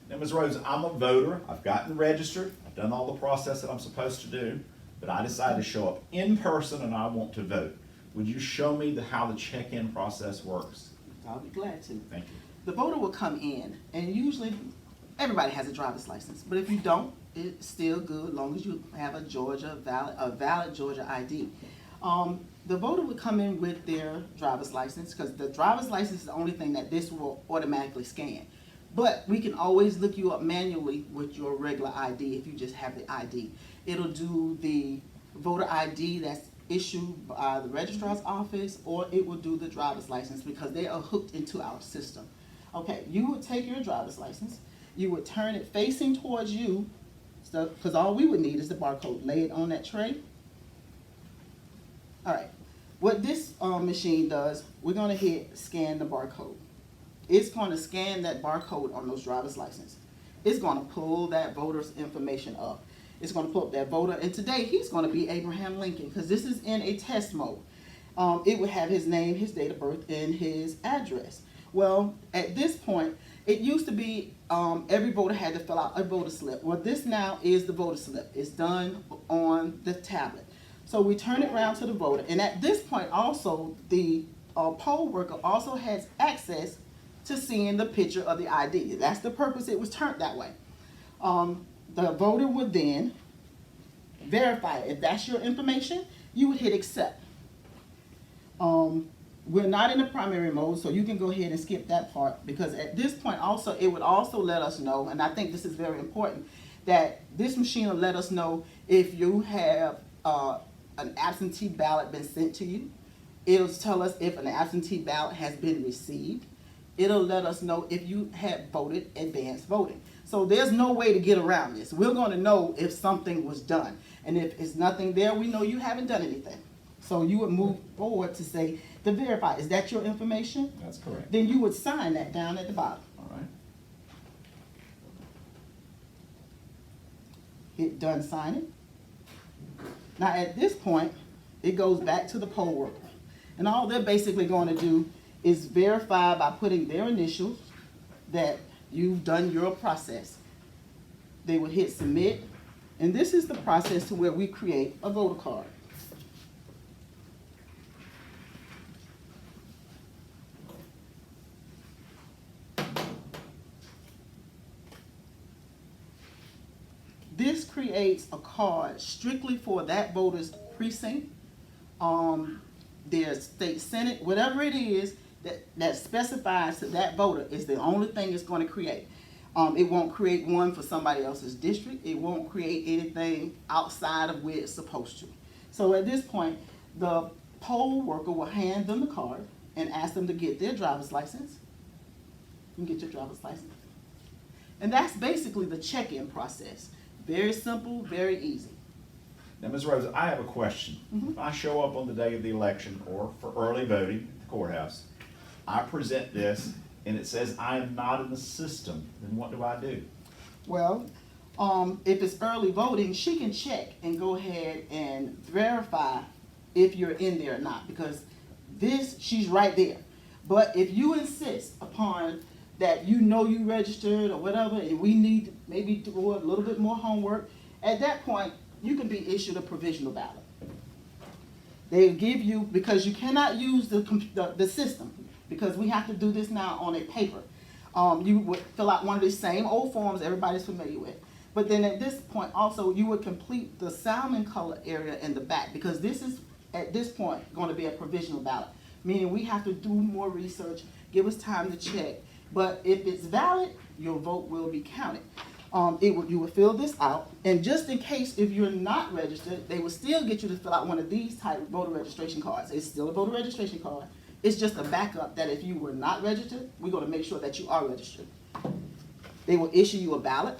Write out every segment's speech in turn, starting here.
Now, Ms. Rhodes, I'm a voter. I've gotten registered. I've done all the process that I'm supposed to do, but I decided to show up in person and I want to vote. Would you show me how the check-in process works? I'll be glad to. Thank you. The voter will come in, and usually everybody has a driver's license, but if you don't, it's still good, as long as you have a valid Georgia ID. The voter would come in with their driver's license, because the driver's license is the only thing that this will automatically scan. But we can always look you up manually with your regular ID if you just have the ID. It'll do the voter ID that's issued by the registrar's office, or it will do the driver's license, because they are hooked into our system. Okay, you would take your driver's license, you would turn it facing towards you, because all we would need is the barcode. Lay it on that tray. All right, what this machine does, we're gonna hit scan the barcode. It's gonna scan that barcode on those driver's license. It's gonna pull that voter's information up. It's gonna pull up that voter, and today he's gonna be Abraham Lincoln, because this is in a test mode. It would have his name, his date of birth, and his address. Well, at this point, it used to be every voter had to fill out a voter slip. Well, this now is the voter slip. It's done on the tablet. So we turn it around to the voter, and at this point also, the poll worker also has access to seeing the picture of the ID. That's the purpose it was turned that way. The voter would then verify it. If that's your information, you would hit accept. We're not in the primary mode, so you can go ahead and skip that part, because at this point also, it would also let us know, and I think this is very important, that this machine will let us know if you have an absentee ballot been sent to you. It'll tell us if an absentee ballot has been received. It'll let us know if you had voted advance voting. So there's no way to get around this. We're going to know if something was done. And if it's nothing there, we know you haven't done anything. So you would move forward to say, to verify, is that your information? That's correct. Then you would sign that down at the bottom. All right. Hit done signing. Now at this point, it goes back to the poll worker. And all they're basically going to do is verify by putting their initials that you've done your process. They would hit submit, and this is the process to where we create a voter card. This creates a card strictly for that voter's precinct, their state senate, whatever it is that specifies to that voter is the only thing it's going to create. It won't create one for somebody else's district. It won't create anything outside of where it's supposed to. So at this point, the poll worker will hand them the card and ask them to get their driver's license. You can get your driver's license. And that's basically the check-in process. Very simple, very easy. Now, Ms. Rhodes, I have a question. If I show up on the day of the election or for early voting at the courthouse, I present this and it says I am not in the system, then what do I do? Well, if it's early voting, she can check and go ahead and verify if you're in there or not, because she's right there. But if you insist upon that you know you registered or whatever, and we need to maybe do a little bit more homework, at that point, you can be issued a provisional ballot. They give you, because you cannot use the system, because we have to do this now on a paper. You would fill out one of these same old forms everybody's familiar with. But then at this point also, you would complete the salmon color area in the back, because this is, at this point, going to be a provisional ballot, meaning we have to do more research, give us time to check. But if it's valid, your vote will be counted. You would fill this out, and just in case if you're not registered, they will still get you to fill out one of these type of voter registration cards. It's still a voter registration card. It's just a backup that if you were not registered, we're going to make sure that you are registered. They will issue you a ballot.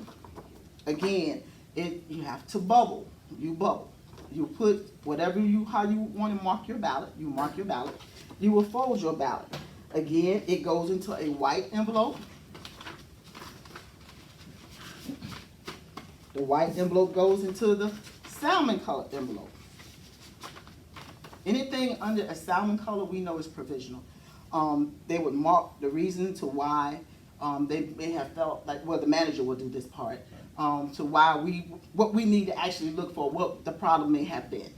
Again, you have to bubble. You bubble. You put whatever how you want to mark your ballot. You mark your ballot. You will fold your ballot. Again, it goes into a white envelope. The white envelope goes into the salmon colored envelope. Anything under a salmon color we know is provisional. They would mark the reason to why They may have felt like, well, the manager will do this part, to why what we need to actually look for, what the problem may have been.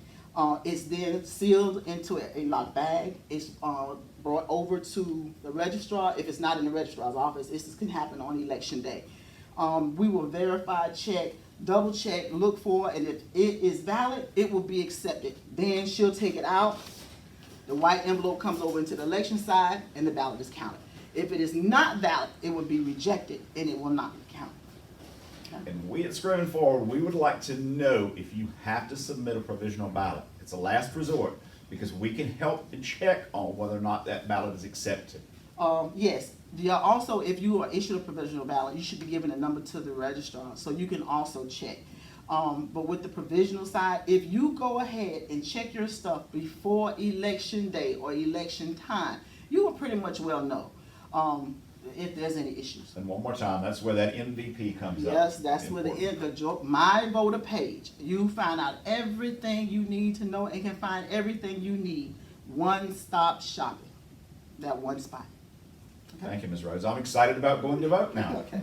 It's then sealed into a locked bag. It's brought over to the registrar. If it's not in the registrar's office, this can happen on election day. We will verify, check, double check, look for, and if it is valid, it will be accepted. Then she'll take it out. The white envelope comes over into the election side, and the ballot is counted. If it is not valid, it will be rejected, and it will not be counted. Okay? And we at Scrubbing Forward, we would like to know if you have to submit a provisional ballot. It's a last resort, because we can help and check on whether or not that ballot is accepted. Yes. Also, if you are issued a provisional ballot, you should be given a number to the registrar, so you can also check. But with the provisional side, if you go ahead and check your stuff before election day or election time, you will pretty much well know if there's any issues. And one more time, that's where that MVP comes up. Yes, that's where my voter page. You find out everything you need to know and can find everything you need. One-stop shopping. That one spot. Thank you, Ms. Rhodes. I'm excited about going to vote now. Okay.